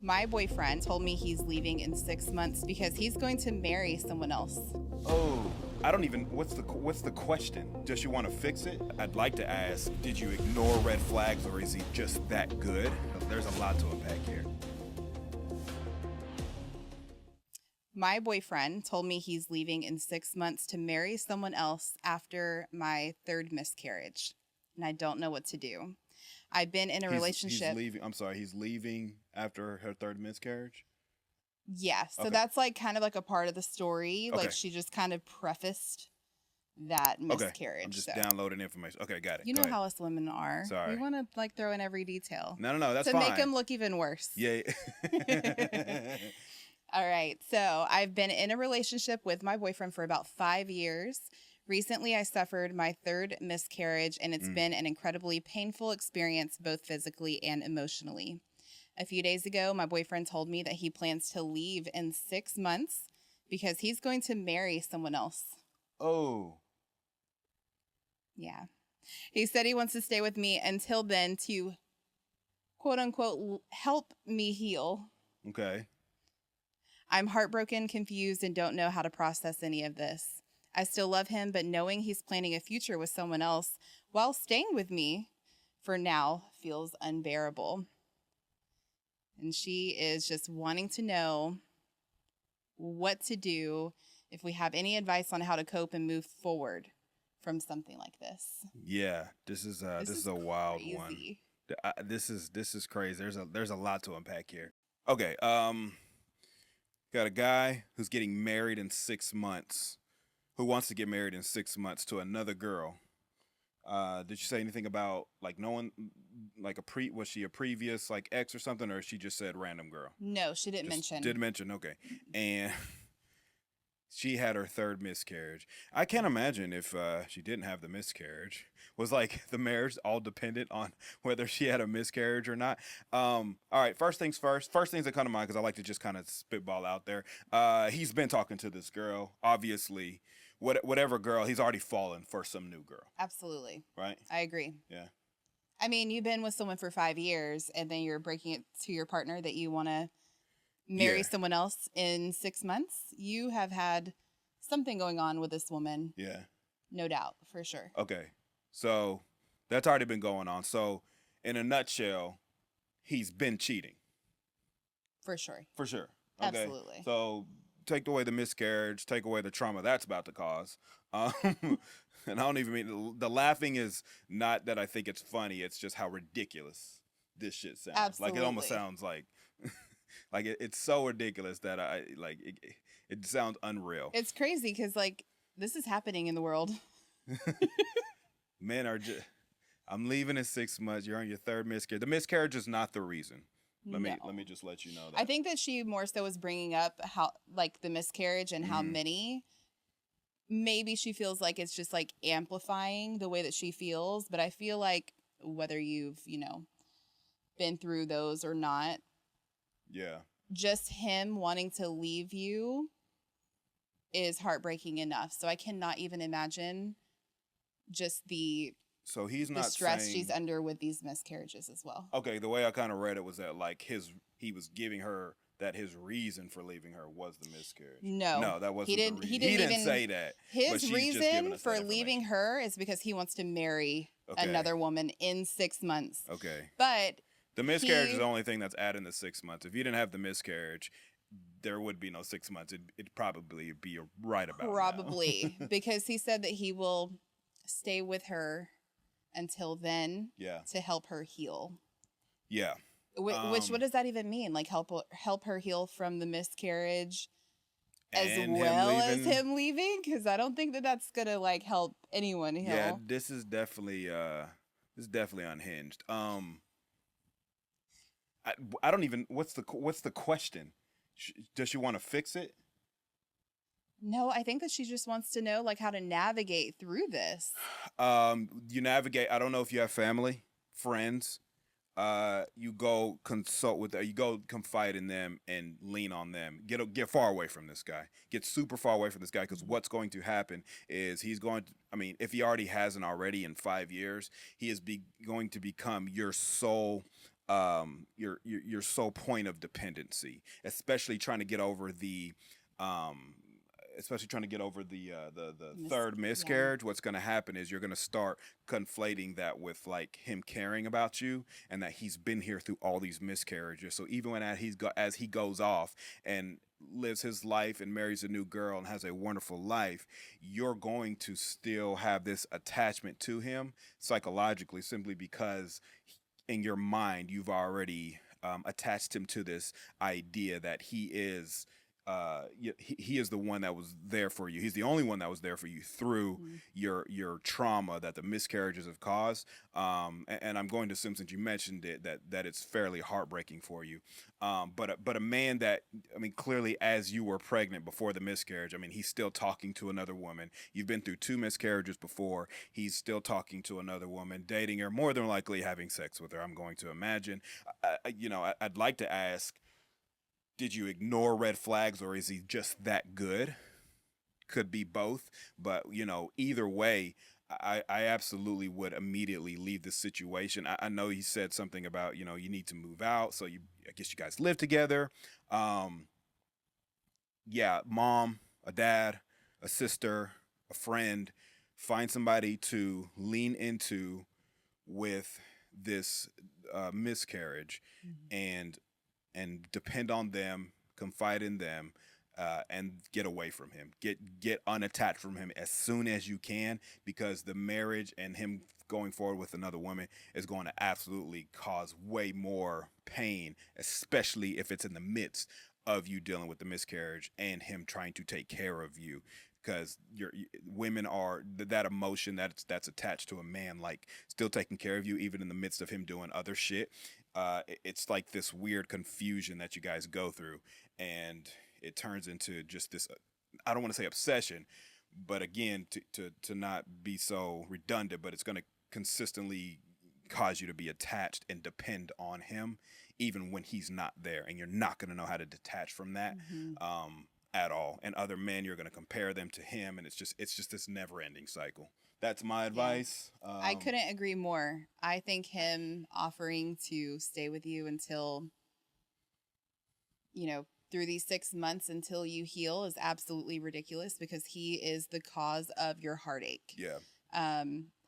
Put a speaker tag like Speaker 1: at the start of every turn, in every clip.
Speaker 1: My boyfriend told me he's leaving in 6 months because he's going to marry someone else.
Speaker 2: Oh, I don't even. What's the question? Does she want to fix it? I'd like to ask, did you ignore red flags, or is he just that good? There's a lot to unpack here.
Speaker 1: My boyfriend told me he's leaving in 6 months to marry someone else after my third miscarriage, and I don't know what to do. I've been in a relationship.
Speaker 2: He's leaving. I'm sorry. He's leaving after her third miscarriage.
Speaker 1: Yeah, so
Speaker 2: Okay.
Speaker 1: that's like kind of like a part of the story.
Speaker 2: Okay.
Speaker 1: Like she just kind of prefaced that miscarriage.
Speaker 2: I'm just
Speaker 1: so.
Speaker 2: downloading information. Okay, got it.
Speaker 1: You know how us women are.
Speaker 2: Sorry.
Speaker 1: We want to like throw in every detail.
Speaker 2: No, that's
Speaker 1: to
Speaker 2: fine.
Speaker 1: make him look even worse.
Speaker 2: Yeah.
Speaker 1: All right. So I've been in a relationship with my boyfriend for about 5 years. Recently, I suffered my third miscarriage, and it's been an incredibly painful experience, both physically and emotionally. A few days ago, my boyfriend told me that he plans to leave in 6 months because he's going to marry someone else.
Speaker 2: Oh.
Speaker 1: Yeah. He said he wants to stay with me until then to, quote unquote, help me heal.
Speaker 2: Okay.
Speaker 1: I'm heartbroken, confused, and don't know how to process any of this. I still love him, but knowing he's planning a future with someone else while staying with me for now feels unbearable. And she is just wanting to know what to do, if we have any advice on how to cope and move forward from something like this.
Speaker 2: Yeah, this is a wild
Speaker 1: crazy.
Speaker 2: one. This is crazy. There's a lot to unpack here. Okay, got a guy who's getting married in 6 months, who wants to get married in 6 months to another girl. Did you say anything about like no one, like was she a previous like ex or something, or she just said random girl?
Speaker 1: No, she didn't mention.
Speaker 2: Didn't mention. Okay, and she had her third miscarriage. I can't imagine if she didn't have the miscarriage. Was like the marriage all dependent on whether she had a miscarriage or not? All right, first things first. First things that come to mind, because I like to just kind of spitball out there. He's been talking to this girl. Obviously, whatever girl, he's already fallen for some new girl.
Speaker 1: Absolutely.
Speaker 2: Right?
Speaker 1: I agree.
Speaker 2: Yeah.
Speaker 1: I mean, you've been with someone for 5 years, and then you're breaking it to your partner that you want to marry someone else in 6 months. You have had something going on with this woman.
Speaker 2: Yeah.
Speaker 1: No doubt, for sure.
Speaker 2: Okay. So that's already been going on. So in a nutshell, he's been cheating.
Speaker 1: For sure.
Speaker 2: For sure. Okay.
Speaker 1: Absolutely.
Speaker 2: So take away the miscarriage, take away the trauma that's about to cause. And I don't even mean the laughing is not that I think it's funny. It's just how ridiculous this shit sounds.
Speaker 1: Absolutely.
Speaker 2: Like it almost sounds like like it's so ridiculous that I like it sounds unreal.
Speaker 1: It's crazy because like this is happening in the world.
Speaker 2: Men are just, I'm leaving in 6 months. You're on your third miscarriage. The miscarriage is not the reason. Let me just let you know that.
Speaker 1: I think that she more so was bringing up how like the miscarriage and how many. Maybe she feels like it's just like amplifying the way that she feels, but I feel like whether you've, been through those or not. Yeah. Just him wanting to leave you is heartbreaking enough. So I cannot even imagine just the stress she's under with these miscarriages as well.
Speaker 2: Okay, the way I kind of read it was that like he was giving her that his reason for leaving her was the miscarriage. No, that wasn't the reason. He didn't say that.
Speaker 1: His reason for leaving her is because he wants to marry another woman in 6 months.
Speaker 2: Okay.
Speaker 1: But
Speaker 2: the miscarriage is the only thing that's adding the 6 months. If you didn't have the miscarriage, there would be no 6 months. It'd probably be right about
Speaker 1: probably because he said that he will stay with her until then to help her heal. Yeah. Which what does that even mean? Like help her heal from the miscarriage as well as him leaving? Because I don't think that that's gonna like help anyone heal.
Speaker 2: Yeah, this is definitely unhinged. I don't even. What's the question? Does she want to fix it?
Speaker 1: No, I think that she just wants to know like how to navigate through this.
Speaker 2: You navigate. I don't know if you have family, friends. You go consult with you go confide in them and lean on them. Get far away from this guy. Get super far away from this guy, because what's going to happen is he's going to, I mean, if he already hasn't already in 5 years, he is going to become your sole your sole point of dependency, especially trying to get over the um, the third
Speaker 1: Yeah.
Speaker 2: miscarriage. What's going to happen is you're going to start conflating that with like him caring about you and that he's been here through all these miscarriages. So even when as he goes off and lives his life and marries a new girl and has a wonderful life, you're going to still have this attachment to him psychologically, simply because in your mind you've already attached him to this idea that he is he is the one that was there for you. He's the only one that was there for you through
Speaker 1: Mm.
Speaker 2: your trauma that the miscarriages have caused. And I'm going to assume, since you mentioned it, that it's fairly heartbreaking for you. But a man that, I mean, clearly as you were pregnant before the miscarriage, I mean, he's still talking to another woman. You've been through two miscarriages before. He's still talking to another woman, dating her, more than likely having sex with her, I'm going to imagine. I'd like to ask, did you ignore red flags, or is he just that good? Could be both, but either way, I absolutely would immediately leave the situation. I know he said something about you need to move out, so I guess you guys live together. Um, yeah, mom, a dad, a sister, a friend, find somebody to lean into with this miscarriage,
Speaker 1: Mhm.
Speaker 2: and depend on them, confide in them, and get away from him. Get unattached from him as soon as you can, because the marriage and him going forward with another woman is going to absolutely cause way more pain, especially if it's in the midst of you dealing with the miscarriage and him trying to take care of you. Because women are that emotion that's attached to a man, like still taking care of you even in the midst of him doing other shit. It's like this weird confusion that you guys go through, and it turns into just this. I don't want to say obsession, but again, to not be so redundant, but it's going to consistently cause you to be attached and depend on him, even when he's not there, and you're not going to know how to detach from that.
Speaker 1: Mhm.
Speaker 2: At all. And other men, you're going to compare them to him, and it's just this never-ending cycle. That's my
Speaker 1: Yeah.
Speaker 2: advice.
Speaker 1: I couldn't agree more. I think him offering to stay with you until, through these 6 months until you heal is absolutely ridiculous, because he is the cause of your heartache.
Speaker 2: Yeah.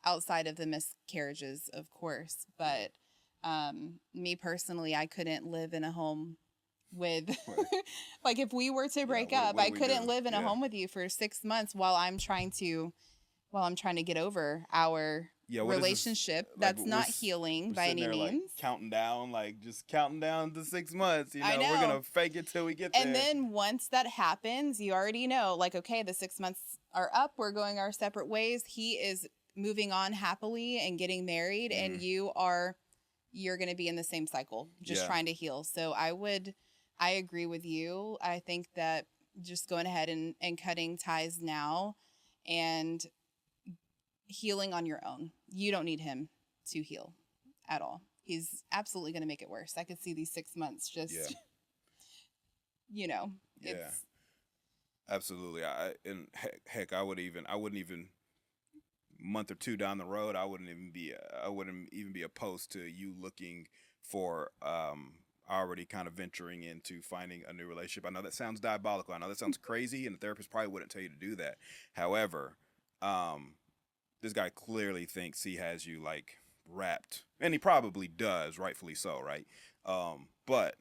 Speaker 1: Outside of the miscarriages, of course. But me personally, I couldn't live in a home with,
Speaker 2: Right.
Speaker 1: like, if we were to break
Speaker 2: What
Speaker 1: up,
Speaker 2: do
Speaker 1: I
Speaker 2: we
Speaker 1: couldn't
Speaker 2: do?
Speaker 1: live in a
Speaker 2: Yeah.
Speaker 1: home with you for 6 months while I'm trying to get over our
Speaker 2: Yeah, what is this?
Speaker 1: relationship
Speaker 2: Like,
Speaker 1: that's not healing
Speaker 2: we're
Speaker 1: by
Speaker 2: sitting
Speaker 1: any
Speaker 2: there, like,
Speaker 1: means.
Speaker 2: counting down, like just counting down to 6 months.
Speaker 1: I
Speaker 2: We're
Speaker 1: know.
Speaker 2: gonna fake it till we get
Speaker 1: And
Speaker 2: there.
Speaker 1: then once that happens, you already know, like, okay, the 6 months are up. We're going our separate ways. He is moving on happily and getting married, and you're going to be in the same cycle, just
Speaker 2: Yeah.
Speaker 1: trying to heal. So I agree with you. I think that just going ahead and cutting ties now and healing on your own. You don't need him to heal at all. He's absolutely going to make it worse. I could see these 6 months just,
Speaker 2: Yeah.
Speaker 1: yeah.
Speaker 2: It's absolutely. Heck, I wouldn't even month or two down the road, I wouldn't even be opposed to you looking for already kind of venturing into finding a new relationship. I know that sounds diabolical. I know that sounds crazy, and the therapist probably wouldn't tell you to do that. However, this guy clearly thinks he has you like wrapped, and he probably does, rightfully so, right? But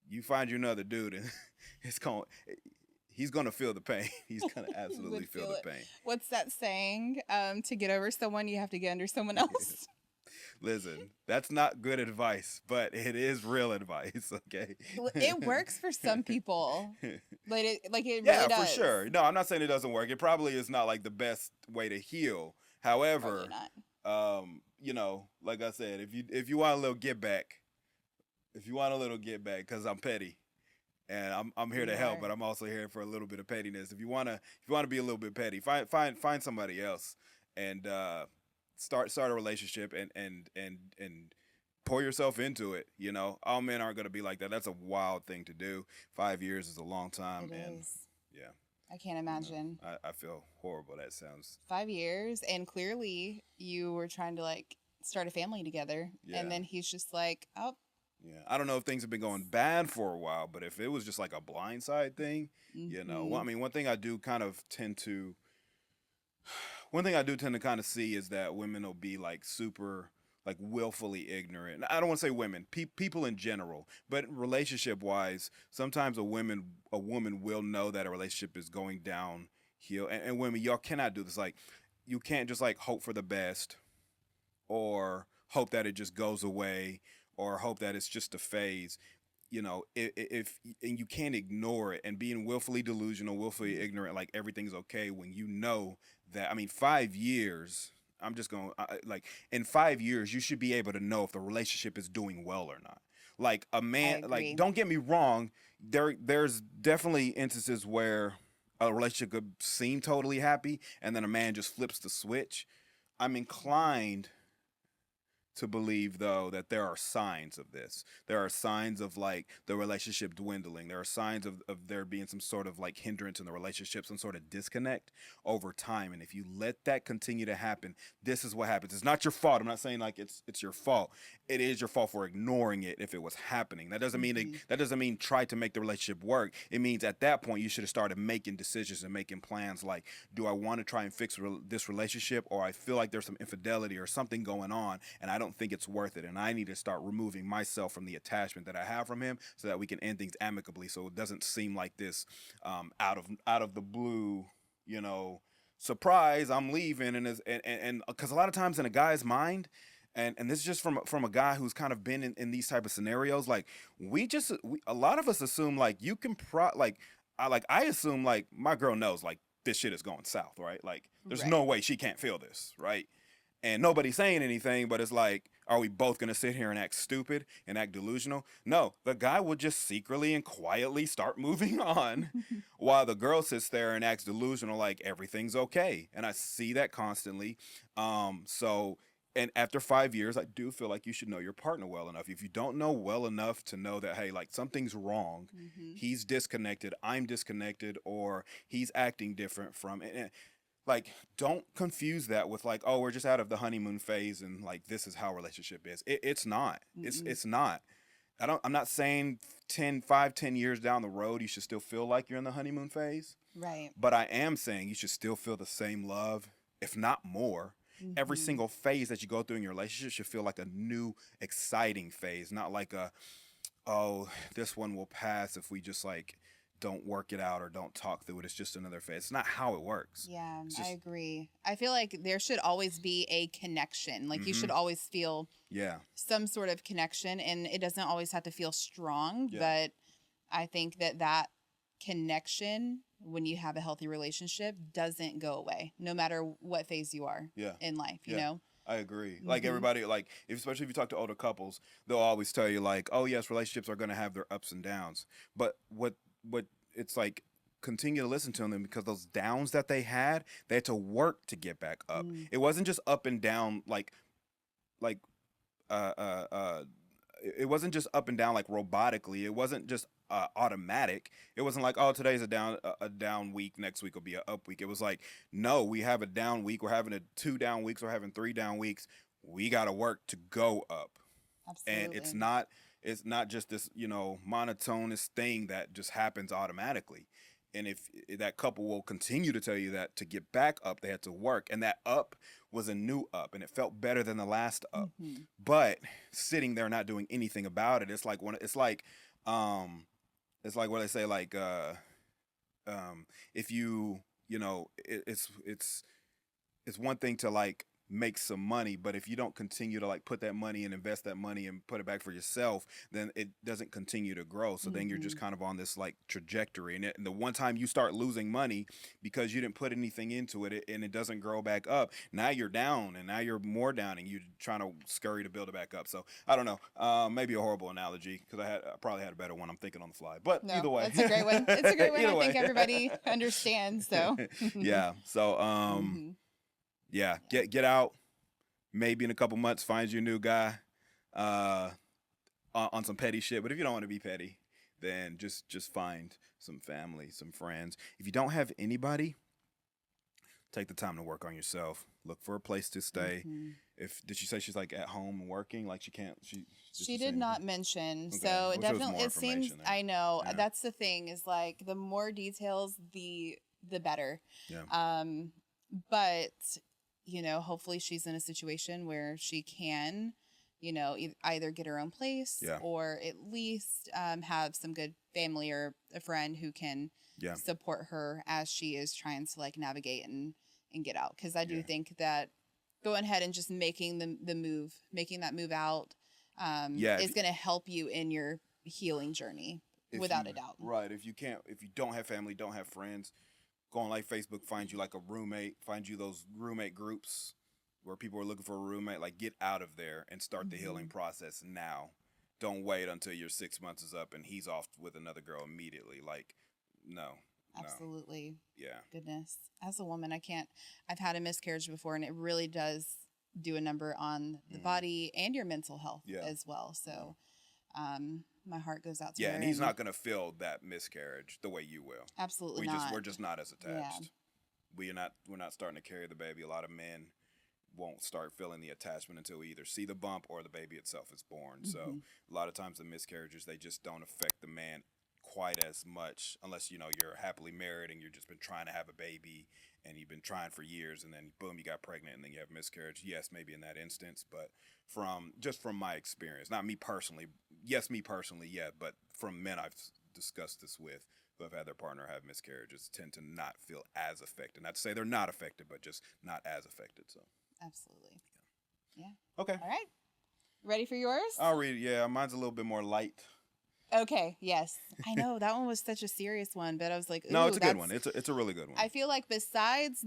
Speaker 2: you find you another dude, and it's going he's gonna feel the pain. He's gonna absolutely
Speaker 1: Would
Speaker 2: feel
Speaker 1: feel
Speaker 2: the
Speaker 1: it.
Speaker 2: pain.
Speaker 1: What's that saying? To get over someone, you have to get under someone else.
Speaker 2: Listen, that's not good advice, but it is real advice. Okay.
Speaker 1: It works for some people. It
Speaker 2: Yeah,
Speaker 1: really
Speaker 2: for
Speaker 1: does.
Speaker 2: sure. No, I'm not saying it doesn't work. It probably is not like the best way to heal.
Speaker 1: Probably
Speaker 2: However,
Speaker 1: not.
Speaker 2: like I said, if you want a little get back, because I'm petty, and I'm here to
Speaker 1: You
Speaker 2: help,
Speaker 1: are.
Speaker 2: but I'm also here for a little bit of pettiness. If you wanna be a little bit petty, find somebody else, and start a relationship, and pour yourself into it. All men aren't gonna be like that. That's a wild thing to do. 5 years is a long time,
Speaker 1: It
Speaker 2: and
Speaker 1: is.
Speaker 2: yeah,
Speaker 1: I can't imagine.
Speaker 2: I feel horrible. That sounds
Speaker 1: 5 years, and clearly you were trying to start a family together.
Speaker 2: Yeah.
Speaker 1: And then he's just like, oh.
Speaker 2: Yeah, I don't know if things have been going bad for a while, but if it was just like a blindside thing, well, I mean, one thing I do tend to kind of see is that women will be like super, like willfully ignorant. I don't want to say women, people in general, but relationship wise, sometimes a woman will know that a relationship is going downhill, and women, y'all cannot do this. Like, you can't just like hope for the best, or hope that it just goes away, or hope that it's just a phase. If and you can't ignore it, and being willfully delusional, willfully ignorant, like everything's okay when you know that. I mean, 5 years. I'm just going like in 5 years, you should be able to know if the relationship is doing well or not. Like a man, like don't get me wrong, there's definitely instances where a relationship could seem totally happy, and then a man just flips the switch. I'm inclined to believe, though, that there are signs of this. There are signs of like the relationship dwindling. There are signs of there being some sort of like hindrance in the relationship, some sort of disconnect over time. And if you let that continue to happen, this is what happens. It's not your fault. I'm not saying like it's your fault. It is your fault for ignoring it if it was happening. That doesn't mean try to make the relationship work. It means at that point you should have started making decisions and making plans like, do I want to try and fix this relationship, or I feel like there's some infidelity or something going on and I don't think it's worth it, and I need to start removing myself from the attachment that I have from him so that we can end things amicably, so it doesn't seem like this out of the blue, surprise, I'm leaving, and because a lot of times in a guy's mind, and this is just from a guy who's kind of been in these type of scenarios, like a lot of us assume like you can I assume like my girl knows like this shit is going south, right? Like there's no way she can't feel this, right? And nobody's saying anything, but it's like, are we both going to sit here and act stupid and act delusional? No, the guy will just secretly and quietly start moving on while the girl sits there and acts delusional like everything's okay. And I see that constantly. And after 5 years, I do feel like you should know your partner well enough. If you don't know well enough to know that, hey, like something's wrong, he's disconnected, I'm disconnected, or he's acting different from it. Like, don't confuse that with like, oh, we're just out of the honeymoon phase and like this is how a relationship is. It's not. It's not. I'm not saying 10 years down the road you should still feel like you're in the honeymoon phase.
Speaker 1: Right.
Speaker 2: But I am saying you should still feel the same love, if not more. Every single phase that you go through in your relationship should feel like a new, exciting phase, not like this one will pass if we just like don't work it out or don't talk through it. It's just another phase. It's not how it works.
Speaker 1: Yeah, I agree. I feel like there should always be a connection. Like you should always feel some sort of connection, and it doesn't always have to feel strong, but I think that connection, when you have a healthy relationship, doesn't go away no matter what phase you are in life, you know?
Speaker 2: I agree. Like everybody, like especially if you talk to older couples, they'll always tell you like, oh yes, relationships are going to have their ups and downs. But what it's like, continue to listen to them, because those downs that they had to work to get back up. It wasn't just up and down it wasn't just up and down like robotically. It wasn't just automatic. It wasn't like, oh, today's a down week, next week will be an up week. It was like, no, we have a down week, we're having 2 down weeks, we're having 3 down weeks. We got to work to go up. Absolutely. And it's not just this, monotonous thing that just happens automatically. And if that couple will continue to tell you that to get back up, they had to work. And that up was a new up, and it felt better than the last up. But sitting there not doing anything about it, it's like what they say, like, if it's one thing to like make some money, but if you don't continue to like put that money and invest that money and put it back for yourself, then it doesn't continue to grow. So then you're just kind of on this like trajectory, and the one time you start losing money because you didn't put anything into it and it doesn't grow back up, now you're down, and now you're more down, and you're trying to scurry to build it back up. So I don't know, maybe a horrible analogy, because I probably had a better one I'm thinking on the fly, but either way,
Speaker 1: it's a great one. I think everybody understands. So
Speaker 2: get out. Maybe in a couple months, find you a new guy on some petty shit. But if you don't want to be petty, then just find some family, some friends. If you don't have anybody, take the time to work on yourself. Look for a place to stay. Did she say she's like at home working? Like
Speaker 1: She did not mention.
Speaker 2: Okay.
Speaker 1: So
Speaker 2: Wish
Speaker 1: it
Speaker 2: there was
Speaker 1: definitely
Speaker 2: more
Speaker 1: it seems
Speaker 2: information there.
Speaker 1: I know
Speaker 2: Yeah.
Speaker 1: that's the thing is like the more details the better.
Speaker 2: Yeah.
Speaker 1: But you know, hopefully she's in a situation where she can, you know, either get her own place
Speaker 2: Yeah.
Speaker 1: or at least have some good family or a friend who can
Speaker 2: Yeah.
Speaker 1: support her as she is trying to like navigate and get out. Because I do
Speaker 2: Yeah.
Speaker 1: think that going ahead and just making the move, making that move out, is going to help you in your healing journey without a doubt.
Speaker 2: Right. If you don't have family, don't have friends, go on like Facebook, find you like a roommate, find you those roommate groups where people are looking for a roommate. Like, get out of there and start the healing process now. Don't wait until your 6 months is up and he's off with another girl immediately. Like, no.
Speaker 1: Absolutely.
Speaker 2: Yeah.
Speaker 1: Goodness. As a woman, I've had a miscarriage before, and it really does do a number on the body and your mental health as well. So, my heart goes out to her.
Speaker 2: Yeah, and he's not going to feel that miscarriage the way you will.
Speaker 1: Absolutely not.
Speaker 2: We're just not as attached. We're not starting to carry the baby. A lot of men won't start feeling the attachment until we either see the bump or the baby itself is born. So a lot of times the miscarriages, they just don't affect the man quite as much unless, you know, you're happily married and you've just been trying to have a baby and you've been trying for years and then boom, you got pregnant and then you have miscarriage. Yes, maybe in that instance, but from my experience, not me personally. Yes, me personally, yeah, but from men I've discussed this with who have had their partner have miscarriages tend to not feel as affected. Not to say they're not affected, but just not as affected. So
Speaker 1: absolutely. Yeah.
Speaker 2: Okay.
Speaker 1: All right. Ready for yours?
Speaker 2: I'll read it. Yeah, mine's a little bit more light.
Speaker 1: Okay. Yes. I know that one was such a serious one, but I was like, ooh,
Speaker 2: no, it's a good one. It's a really good one.
Speaker 1: I feel like besides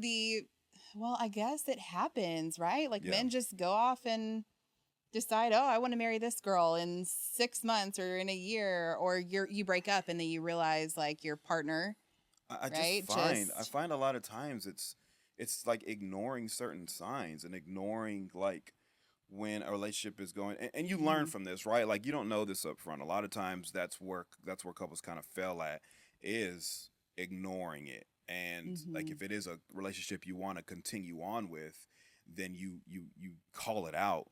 Speaker 1: well, I guess it happens, right? Like men just go off and decide, oh, I want to marry this girl in 6 months or in a year, or you break up and then you realize like your partner.
Speaker 2: I find a lot of times it's like ignoring certain signs and ignoring like when a relationship is going, and you learn from this, right? Like you don't know this up front. A lot of times that's where couples kind of fail at, is ignoring it. And like if it is a relationship you want to continue on with, then you call it out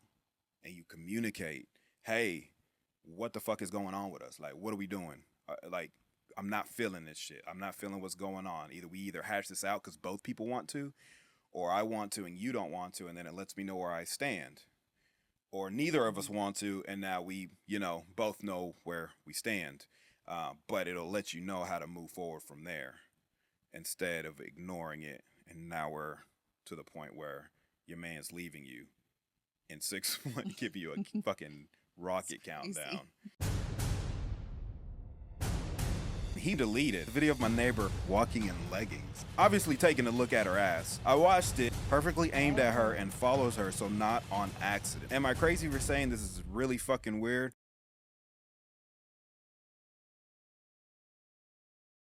Speaker 2: and you communicate, hey, what the fuck is going on with us? Like, what are we doing? Like, I'm not feeling this shit. I'm not feeling what's going on. We hash this out because both people want to, or I want to and you don't want to, and then it lets me know where I stand. Or neither of us want to, and now we, both know where we stand. But it'll let you know how to move forward from there instead of ignoring it. And now we're to the point where your man's leaving you in 6 months, give you a fucking rocket countdown. He deleted the video of my neighbor walking in leggings, obviously taking a look at her ass. I watched it, perfectly aimed at her and follows her, so not on accident. Am I crazy for saying this is really fucking weird?